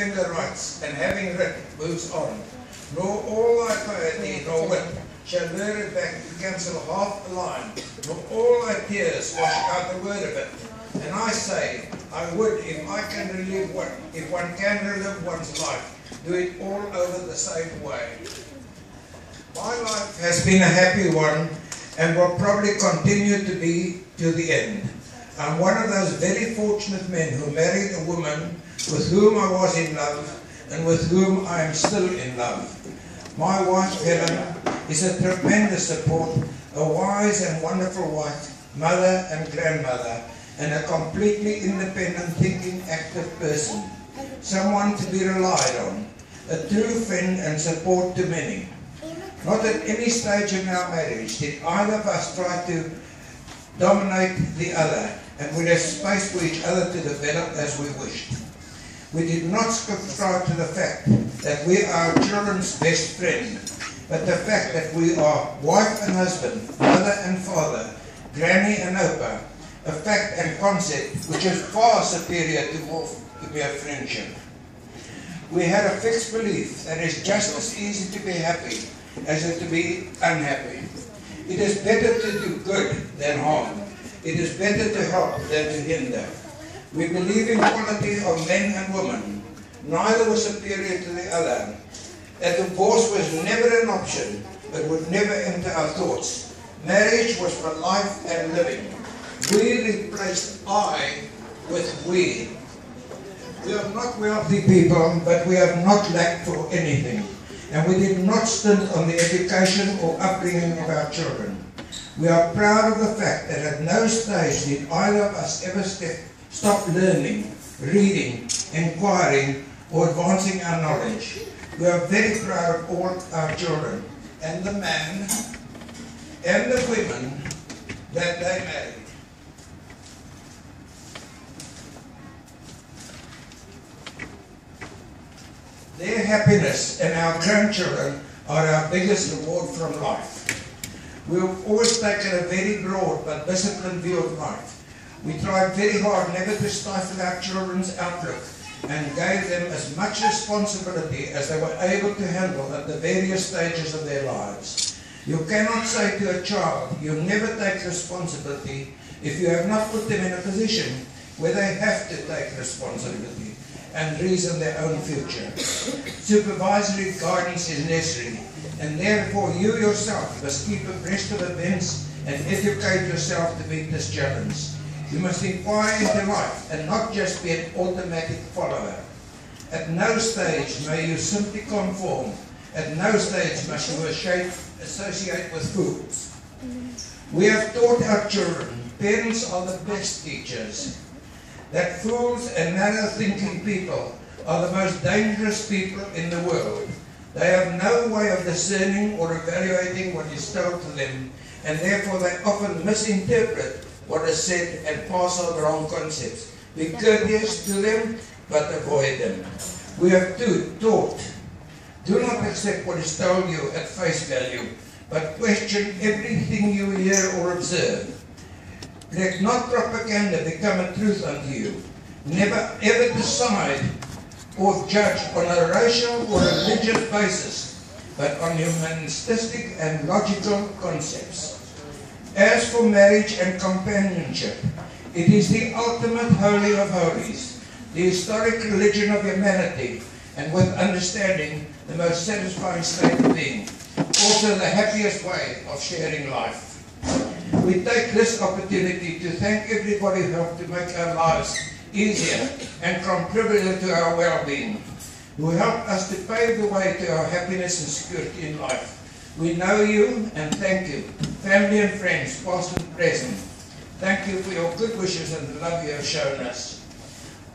finger writes, and having writ, moves on. Nor all thy piety, nor wit, shall lure it back to cancel half a line, nor all thy tears wash out a word of it. And I say, I would, if I can relive if one can relive one's life, do it all over the same way. My life has been a happy one, and will probably continue to be to the end. I'm one of those very fortunate men who married a woman with whom I was in love, and with whom I am still in love. My wife, Helen, is a tremendous support, a wise and wonderful wife, mother and grandmother, and a completely independent, thinking, active person. Someone to be relied on, a true friend and support to many. Not at any stage in our marriage did either of us try to dominate the other, and we left space for each other to develop as we wished. We did not subscribe to the fact that we are our children's best friend, but the fact that we are wife and husband, mother and father, granny and opa, a fact and concept which is far superior to mere friendship. We had a fixed belief that it's just as easy to be happy as it to be unhappy. It is better to do good than harm. It is better to help than to hinder. We believe in equality of men and women. Neither was superior to the other. That divorce was never an option, but would never enter our thoughts. Marriage was for life and living. We replaced I with we. We are not wealthy people, but we have not lacked for anything. And we did not stint on the education or upbringing of our children. We are proud of the fact that at no stage did either of us ever stop learning, reading, inquiring, or advancing our knowledge. We are very proud of all our children, and the man, and the women that they married. Their happiness and our grandchildren are our biggest reward from life. We've always taken a very broad but disciplined view of life. We tried very hard never to stifle our children's outlook and gave them as much responsibility as they were able to handle at the various stages of their lives. You cannot say to a child, you never take responsibility if you have not put them in a position where they have to take responsibility and reason their own future. Supervisory guidance is necessary, and therefore you yourself must keep abreast of events and educate yourself to meet this challenge. You must inquire into life and not just be an automatic follower. At no stage may you simply conform. At no stage must you associate with fools. We have taught our children, parents are the best teachers, that fools and narrow-thinking people are the most dangerous people in the world. They have no way of discerning or evaluating what is told to them, and therefore they often misinterpret what is said and pass on wrong concepts. Be courteous to them, but avoid them. We have taught, do not accept what is told you at face value, but question everything you hear or observe. Let not propaganda become a truth unto you. Never ever decide or judge on a racial or religious basis, but on humanistic and logical concepts. As for marriage and companionship, it is the ultimate holy of holies, the historic religion of humanity, and with understanding, the most satisfying state of being, also the happiest way of sharing life. We take this opportunity to thank everybody who helped to make our lives easier and contributed to our well-being, who helped us to pave the way to our happiness and security in life. We know you and thank you, family and friends, past and present. Thank you for your good wishes and the love you have shown us.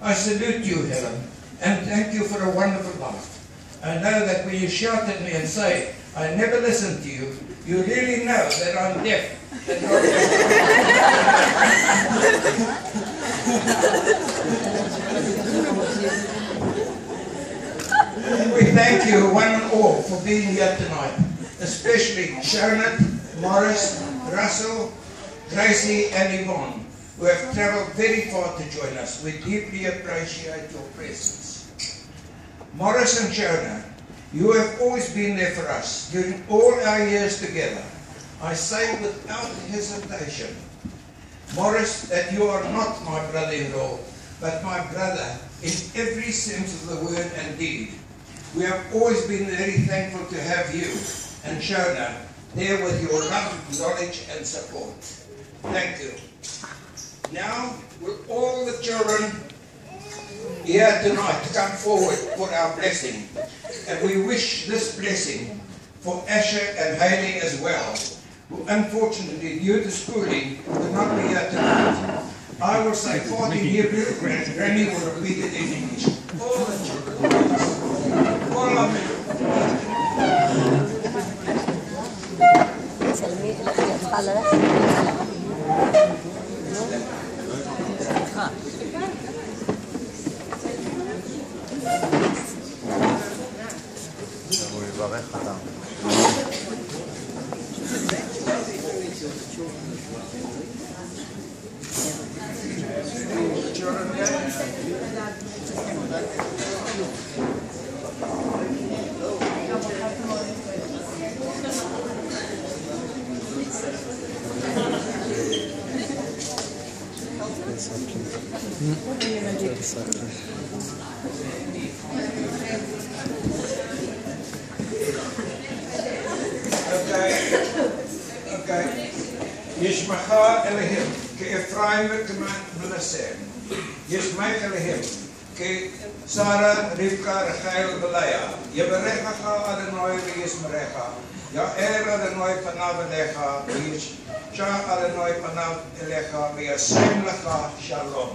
I salute you, Helen, and thank you for a wonderful life. I know that when you shout at me and say, I never listened to you, you really know that I'm deaf and not And we thank you one and all for being here tonight, especially Shonat, Morris, Russell, Gracie and Yvonne, who have travelled very far to join us. We deeply appreciate your presence. Morris and Shona, you have always been there for us during all our years together. I say without hesitation, Morris, that you are not my brother-in-law, but my brother in every sense of the word and deed. We have always been very thankful to have you and Shona there with your love, knowledge and support. Thank you. Now, will all the children here tonight come forward for our blessing? And we wish this blessing for Asher and Haley as well, who unfortunately, due to schooling, could not be here tonight. I will say Father in Hebrew, and Granny will repeat it in English. All the children. All of them. Yishmacha Elohim, ke Ephraim v'Manasseh. Yishmach Elohim, ke Sarah, Rivka, Rachel, Belaya. Yeberechacha Adonai v'Yismerecha. Ya'er Adonai panav elecha, v'yishah Adonai panav elecha, v'yasem lecha shalom.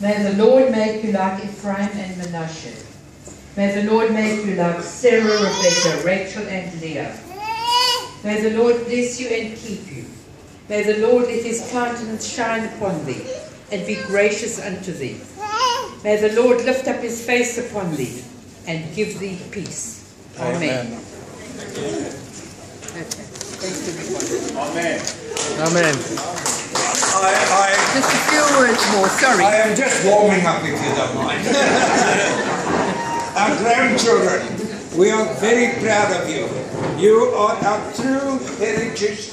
May the Lord make you like Ephraim and Manasseh. May the Lord make you like Sarah, Rebekah, Rachel and Leah. May the Lord bless you and keep you. May the Lord let his countenance shine upon thee, and be gracious unto thee. May the Lord lift up his face upon thee, and give thee peace. Amen. Amen. Amen. Just a few words more, sorry. I am just warming up, if you don't mind. Our grandchildren, we are very proud of you. You are our true heritage,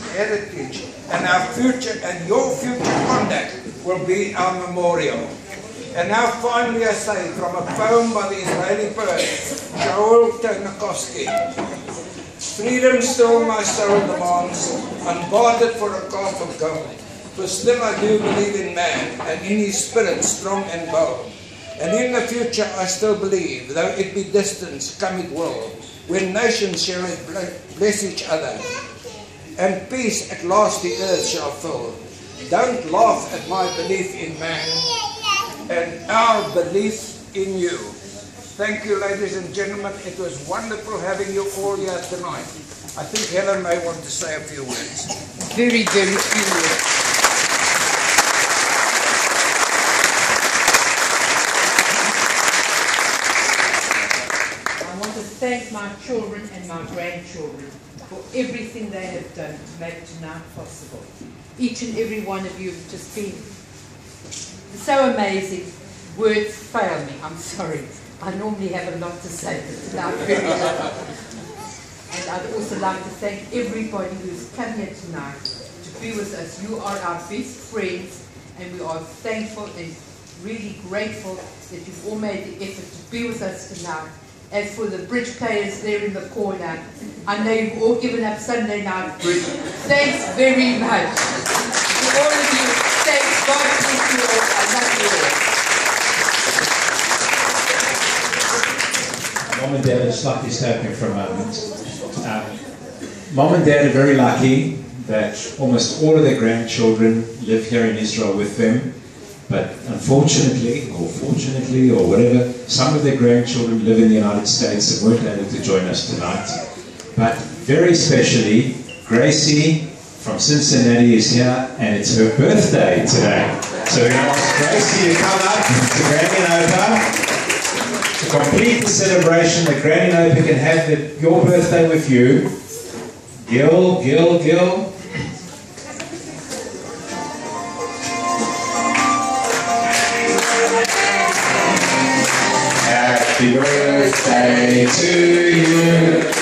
and our future, and your future conduct will be our memorial. And now finally I say, from a poem by the Israeli poet, Shaul Ternakovsky, freedom still my soul demands, unbartered for a calf of gold. For still I do believe in man, and in his spirit strong and bold. And in the future I still believe, though it be distant, come it will, when nations shall bless each other, and peace at last the earth shall fill. Don't laugh at my belief in man, and our belief in you. Thank you, ladies and gentlemen. It was wonderful having you all here tonight. I think Helen may want to say a few words. Very, very few words. Thank my children and my grandchildren for everything they have done to make tonight possible. Each and every one of you have just been so amazing. Words fail me, I'm sorry. I normally have a lot to say, but tonight very little. And I'd also like to thank everybody who's come here tonight to be with us. You are our best friends, and we are thankful and really grateful that you've all made the effort to be with us tonight. As for the bridge players there in the corner, I know you've all given up Sunday night bridge. Thanks very much. To all of you, thanks. God bless you all. I love you all. Mom and Dad are slightly stopping for a moment. Mom and Dad are very lucky that almost all of their grandchildren live here in Israel with them. But unfortunately, or fortunately, or whatever, some of their grandchildren live in the United States and weren't able to join us tonight. But very specially, Gracie from Cincinnati is here, and it's her birthday today. So we're going to ask Gracie to come up to Granny and Opa to complete the celebration. That Granny and Opa can have your birthday with you. Gil. Happy birthday to you.